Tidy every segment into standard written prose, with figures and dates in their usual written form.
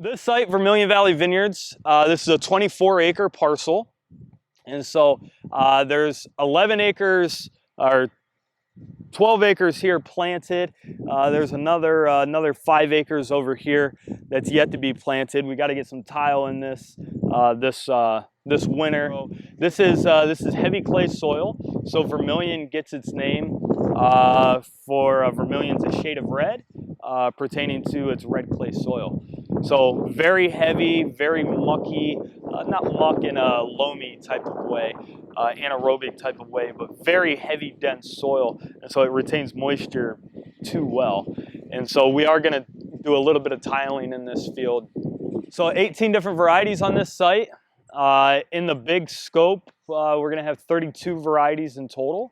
This site, Vermilion Valley Vineyards, this is a 24-acre parcel. And so there's 11 acres or 12 acres here planted. There's another 5 acres over here that's yet to be planted. We got to get some tile in this this winter. This is heavy clay soil. So Vermilion gets its name for Vermilion's a shade of red, pertaining to its red clay soil. So very heavy, very mucky, not muck in a loamy type of way, anaerobic type of way, but very heavy, dense soil, and so it retains moisture too well. And so we are going to do a little bit of tiling in this field. So 18 different varieties on this site. In the big scope, we're going to have 32 varieties in total.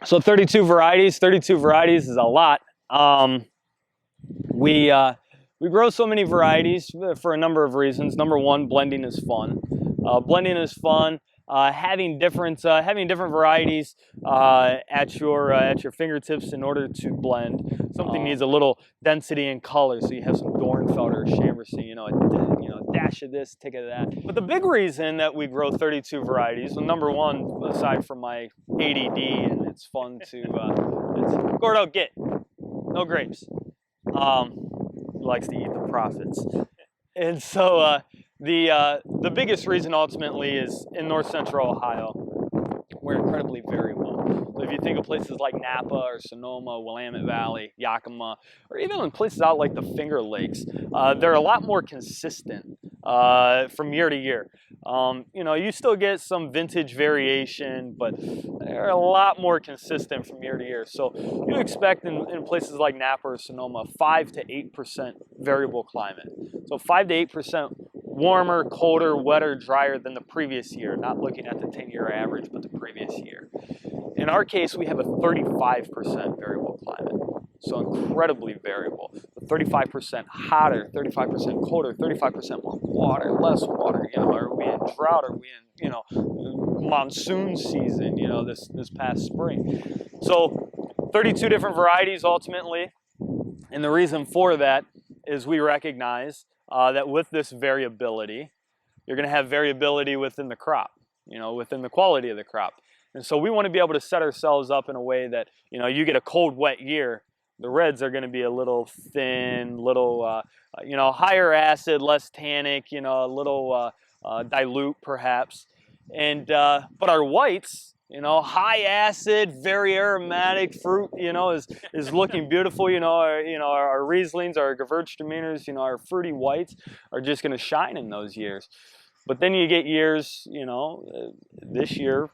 So 32 varieties is a lot. We grow so many varieties for a number of reasons. Number one, blending is fun. Blending is fun. Having different varieties at your fingertips in order to blend. Something needs a little density and color, so you have some Dornfelder or Chambourcy, a dash of this, tick of that. But the big reason that we grow 32 varieties, well, number one, aside from my ADD, and it's fun to, Gordo, get, no grapes. He likes to eat the profits. And so the biggest reason ultimately is in north central Ohio, we're incredibly variable. So if you think of places like Napa or Sonoma, Willamette Valley, Yakima, or even in places out like the Finger Lakes, they're a lot more consistent from year to year. You still get some vintage variation, but they're a lot more consistent from year to year. So you expect in places like Napa or Sonoma, 5 to 8% variable climate. So 5 to 8% warmer, colder, wetter, drier than the previous year, not looking at the 10-year average, but the previous year. In our case, we have a 35% variable climate, so incredibly variable. 35% hotter, 35% colder, 35% more water, less water. Are we in drought? Are we in monsoon season? This past spring. So 32 different varieties ultimately, and the reason for that is we recognize that with this variability, you're going to have variability within the crop, within the quality of the crop. And so we want to be able to set ourselves up in a way that, you get a cold, wet year, the reds are going to be a little thin, higher acid, less tannic, a little dilute perhaps. And but our whites, high acid, very aromatic fruit, is looking beautiful. Our Rieslings, our Gewürztraminers, our fruity whites are just going to shine in those years. But then you get years, this year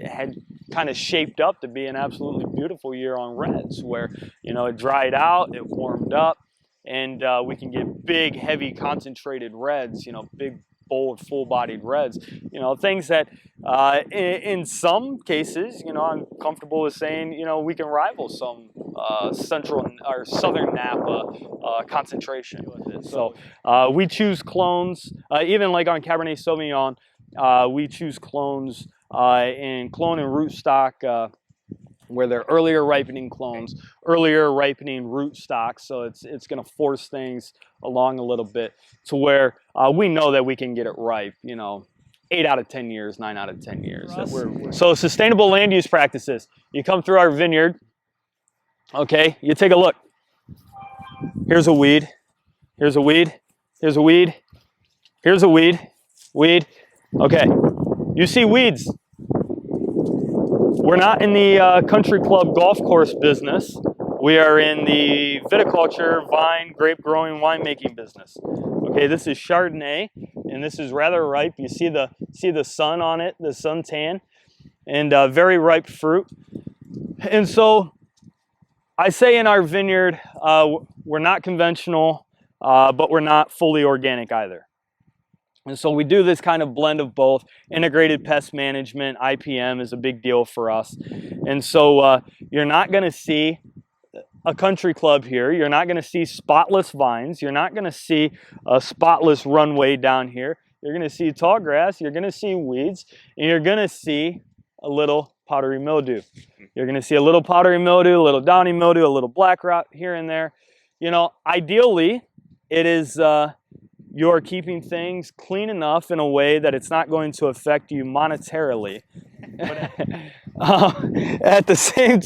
had kind of shaped up to be an absolutely beautiful year on reds, where it dried out, it warmed up, and we can get big, heavy, concentrated reds. Big, bold, full-bodied reds, things that in some cases, I'm comfortable with saying, we can rival some central or southern Napa concentration with it. So we choose clones, even like on Cabernet Sauvignon, we choose clones in clone and rootstock where they're earlier ripening clones, earlier ripening rootstocks, so it's going to force things along a little bit to where we know that we can get it ripe, 8 out of 10 years, 9 out of 10 years. So sustainable land use practices. You come through our vineyard, okay, you take a look. Here's a weed, here's a weed, here's a weed, here's a weed, weed. Okay, you see weeds. We're not in the country club golf course business. We are in the viticulture, vine, grape growing, winemaking business. Okay, this is Chardonnay, and this is rather ripe. You see the sun on it, the suntan, and very ripe fruit. And so I say in our vineyard, we're not conventional, but we're not fully organic either. And so we do this kind of blend of both. Integrated pest management, IPM, is a big deal for us. And so you're not going to see a country club here. You're not going to see spotless vines. You're not going to see a spotless runway down here. You're going to see tall grass. You're going to see weeds. And you're going to see a little powdery mildew. You're going to see a little powdery mildew, a little downy mildew, a little black rot here and there. Ideally, it is you're keeping things clean enough in a way that it's not going to affect you monetarily. At the same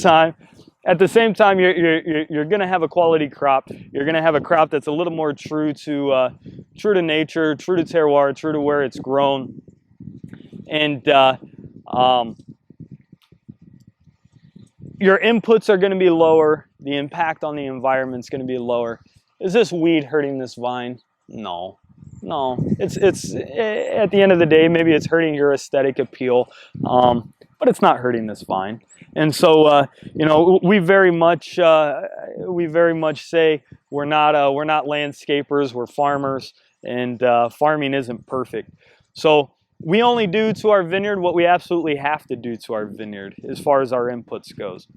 time, you're going to have a quality crop. You're going to have a crop that's a little more true to nature, true to terroir, true to where it's grown, and your inputs are going to be lower. The impact on the environment is going to be lower. Is this weed hurting this vine? No. No, it's at the end of the day, maybe it's hurting your aesthetic appeal, but it's not hurting this vine. And so, you know, we very much say we're not landscapers, we're farmers, and farming isn't perfect. So we only do to our vineyard what we absolutely have to do to our vineyard as far as our inputs goes.